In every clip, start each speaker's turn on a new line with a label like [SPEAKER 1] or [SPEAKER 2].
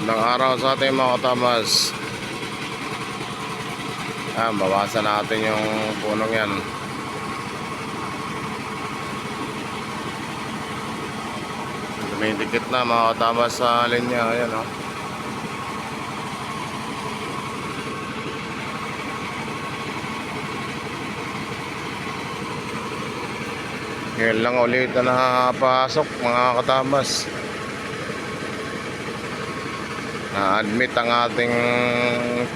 [SPEAKER 1] Magandang araw sa ating mga katamas. Bawasan natin yung punong yan. Dumidikit na mga katamas sa linya. Ayan, oh. Ngayon lang ulit na nakapasok mga katamas. Na-admit ang ating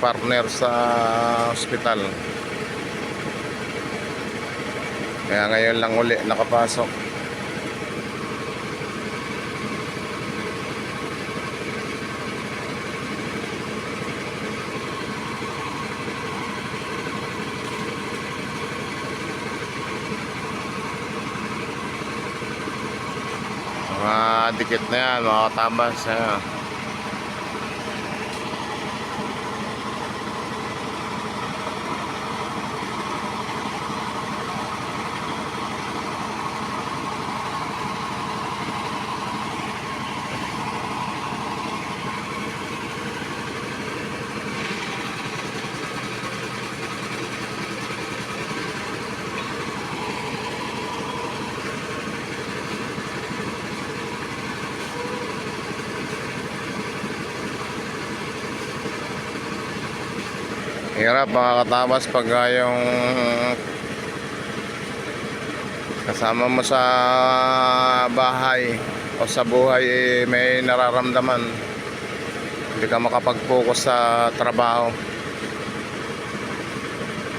[SPEAKER 1] partner sa ospital. Kaya ngayon lang uli nakapasok. Mga dikit na yan mga katabas. Hirap mga katabas pag yung kasama mo sa bahay o sa buhay may nararamdaman, hindi ka makapag-focus sa trabaho.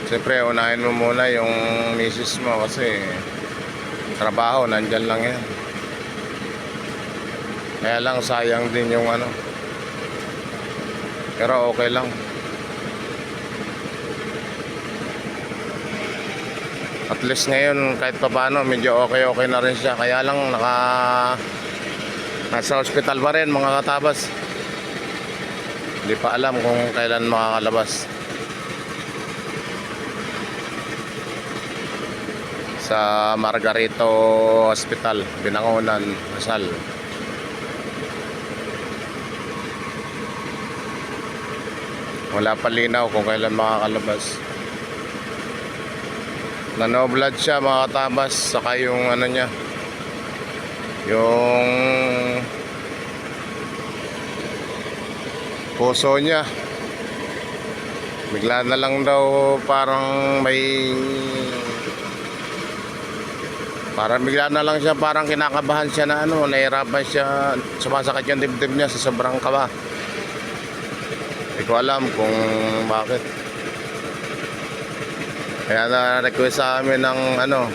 [SPEAKER 1] Siyempre unahin mo muna yung misis mo kasi trabaho nandyan lang yan. Kaya lang sayang din yung ano, pero okay lang. At least ngayon kahit pa paano medyo okay na rin siya. Kaya lang nasa hospital pa rin mga katabas. Hindi pa alam kung kailan makakalabas. Sa Margarito Hospital, Binangonan, Rizal. Wala pa linaw kung kailan makakalabas. Nanoblad siya mga katabas. Saka yung ano niya, yung puso niya bigla na lang daw parang bigla na lang siya parang kinakabahan siya na ano, nahirapan siya, sumasakit yung dibdib niya sa sobrang kaba. Hindi ko alam kung bakit. Kaya na-request sa amin ng ano,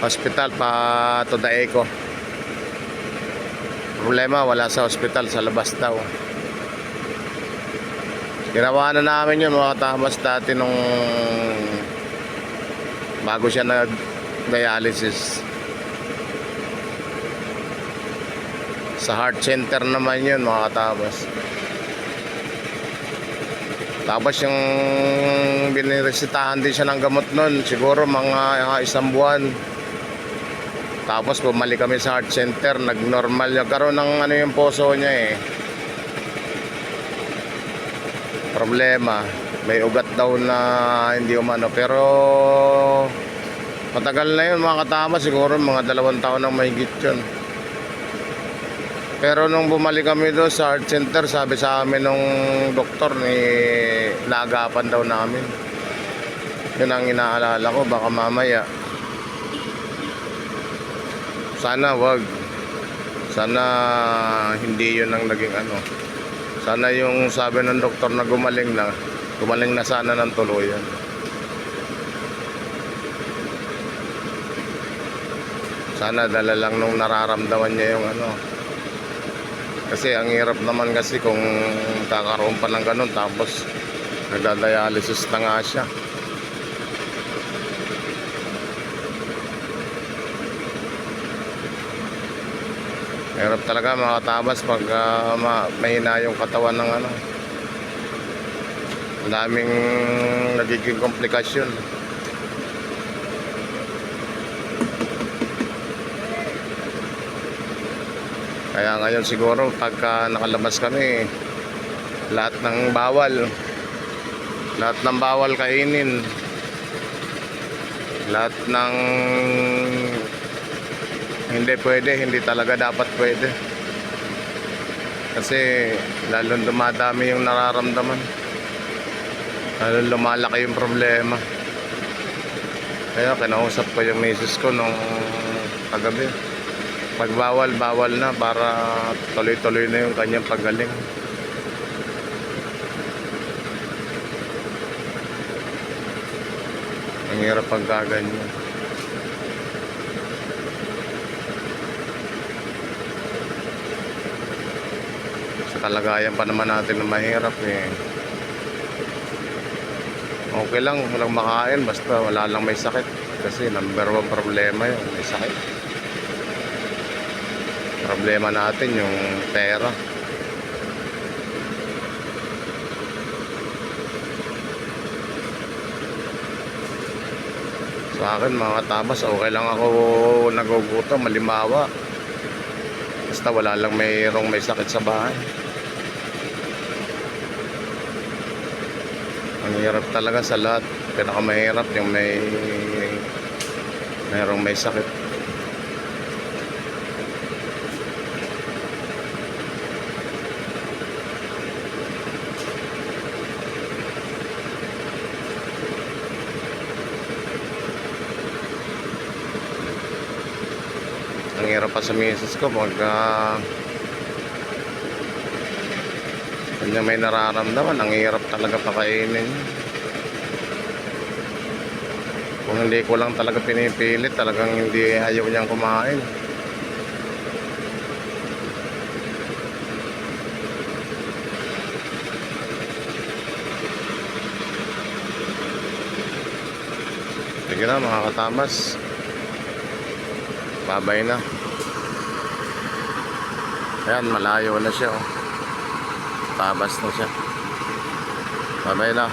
[SPEAKER 1] hospital pa to the echo. Problema wala sa hospital, sa labas daw. Ginawa na namin yun mga katabas dati nung bago siya nag-dialysis. Sa heart center naman yun mga katabas. Tapos yung biniresitahan din siya ng gamot nun, siguro mga isang buwan. Tapos bumalik kami sa heart center, nag-normal. Nagkaroon ng ano yung puso niya eh. Problema, may ugat daw na hindi umano. Pero matagal na yun mga katama, siguro mga 2 taon nang mahigit yun. Pero nung bumalik kami doon sa heart center, sabi sa amin nung doktor, naagapan daw namin. Yun ang inaalala ko, baka mamaya. Sana wag. Sana hindi yun ang naging ano. Sana yung sabi ng doktor na gumaling na sana ng tuluyan. Sana dala lang nung nararamdaman niya yung ano. Kasi ang hirap naman kasi kung kakaroon pa ng ganun tapos nagda-dialysis na nga siya. Hirap talaga mga katabas pag mahina yung katawan ng ano. Ang daming nagiging komplikasyon. Kaya ngayon siguro pagka nakalabas kami, lahat ng bawal kainin, lahat ng hindi pwede, hindi talaga dapat pwede. Kasi lalong dumadami yung nararamdaman, lalong lumalaki yung problema. Kaya kinausap ko yung misis ko nung kagabi, pag bawal na para tuloy-tuloy na yung kanyang paggaling. Ang hirap pag gaganyan. Sa kalagayan pa naman natin na mahirap eh. Okay lang, walang makain basta wala lang may sakit. Kasi number one problema yun, may sakit. Problema natin yung pera. Sa akin mga katabas, okay lang ako nagugutom, malimbawa. Basta wala lang mayroong may sakit sa bahay. Ang hirap talaga sa lahat. Pinakamahirap yung mayroong may sakit. Ang hirap pa sa misis ko pag kanya may nararamdaman, ang hirap talaga pakainin. Kung hindi ko lang talaga pinipilit, talagang hindi ayaw niyang kumain. Sige na mga katamas, babay na. Ayan, malayo na siya oh. Tabas na siya. Babay na.